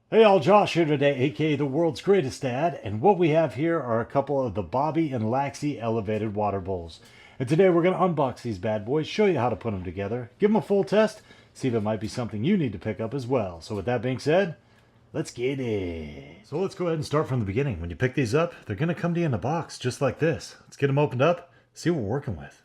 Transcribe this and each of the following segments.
Hey all, Josh here today, aka the world's greatest dad, and what we have here are a couple of the Bobbie and Laxi elevated water bowls. And today we're going to unbox these bad boys, show you how to put them together, give them a full test, see if it might be something you need to pick up as well. So with that being said, let's get it. So let's go ahead and start from the beginning. When you pick these up, they're going to come to you in a box just like this. Let's get them opened up, see what we're working with.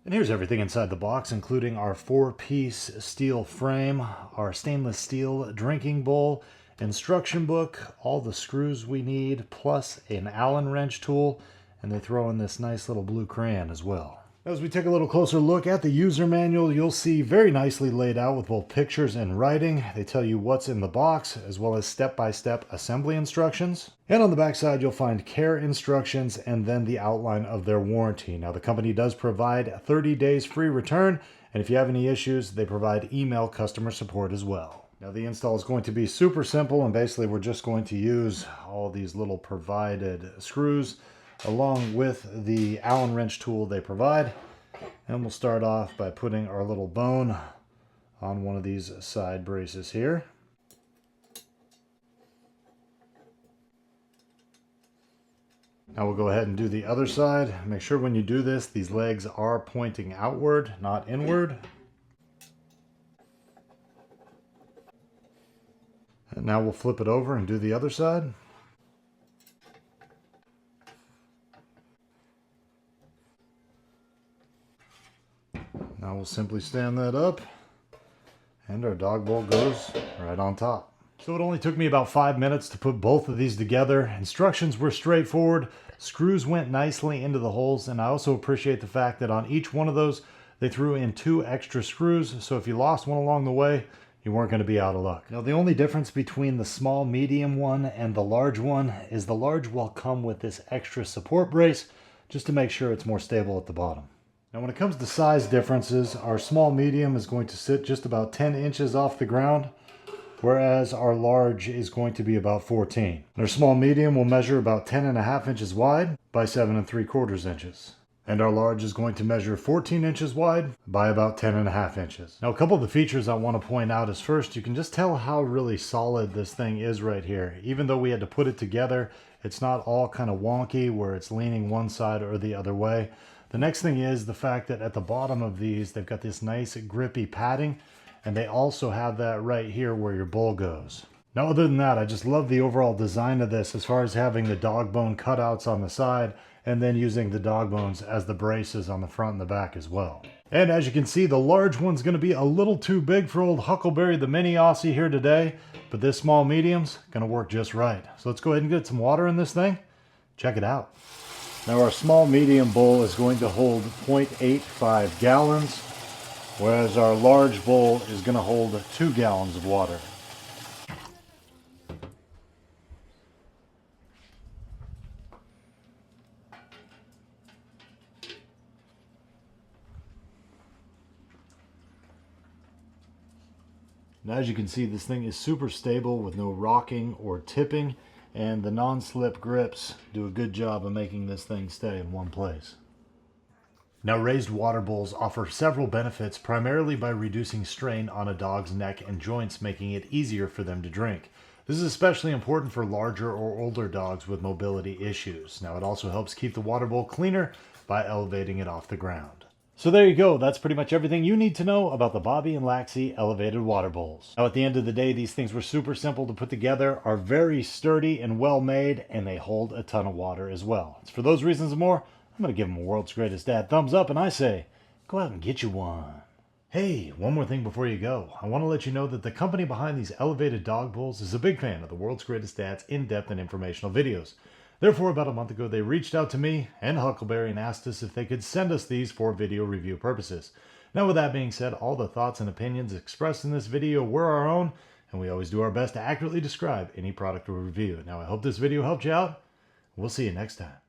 And here's everything inside the box, including our 4-piece steel frame, our stainless steel drinking bowl, instruction book, all the screws we need, plus an Allen wrench tool, and they throw in this nice little blue crayon as well. As we take a little closer look at the user manual, you'll see very nicely laid out with both pictures and writing. They tell you what's in the box, as well as step-by-step assembly instructions. And on the back side, you'll find care instructions and then the outline of their warranty. Now, the company does provide 30 days free return, and if you have any issues, they provide email customer support as well. Now, the install is going to be super simple, and basically we're just going to use all these little provided screws along with the Allen wrench tool they provide. And we'll start off by putting our little bone on one of these side braces here. Now we'll go ahead and do the other side. Make sure when you do this, these legs are pointing outward, not inward. And now we'll flip it over and do the other side. Now we'll simply stand that up, and our dog bowl goes right on top. So it only took me about 5 minutes to put both of these together. Instructions were straightforward. Screws went nicely into the holes, and I also appreciate the fact that on each one of those, they threw in 2 extra screws, so if you lost one along the way, you weren't going to be out of luck. Now, the only difference between the small medium one and the large one is the large will come with this extra support brace, just to make sure it's more stable at the bottom. Now when it comes to size differences, our small medium is going to sit just about 10 inches off the ground, whereas our large is going to be about 14. Our small medium will measure about 10.5 inches wide by 7 3/4 inches. And our large is going to measure 14 inches wide by about 10.5 inches. Now a couple of the features I want to point out is first, you can just tell how really solid this thing is right here. Even though we had to put it together, it's not all kind of wonky where it's leaning one side or the other way. The next thing is the fact that at the bottom of these, they've got this nice grippy padding, and they also have that right here where your bowl goes. Now, other than that, I just love the overall design of this as far as having the dog bone cutouts on the side and then using the dog bones as the braces on the front and the back as well. And as you can see, the large one's going to be a little too big for old Huckleberry, the mini Aussie here today, but this small medium's going to work just right. So let's go ahead and get some water in this thing. Check it out. Now our small medium bowl is going to hold 0.85 gallons, whereas our large bowl is going to hold 2 gallons of water. Now as you can see, this thing is super stable with no rocking or tipping, and the non-slip grips do a good job of making this thing stay in one place. Now, raised water bowls offer several benefits, primarily by reducing strain on a dog's neck and joints, making it easier for them to drink. This is especially important for larger or older dogs with mobility issues. Now, it also helps keep the water bowl cleaner by elevating it off the ground. So there you go. That's pretty much everything you need to know about the Bobbie and Laxi elevated water bowls. Now, at the end of the day, these things were super simple to put together, are very sturdy and well made, and they hold a ton of water as well. It's for those reasons and more, I'm going to give them a world's greatest dad thumbs up, and I say, go out and get you one. Hey, one more thing before you go. I want to let you know that the company behind these elevated dog bowls is a big fan of the world's greatest dad's in-depth and informational videos. Therefore, about a month ago, they reached out to me and Huckleberry and asked us if they could send us these for video review purposes. Now, with that being said, all the thoughts and opinions expressed in this video were our own, and we always do our best to accurately describe any product or review. Now, I hope this video helped you out. We'll see you next time.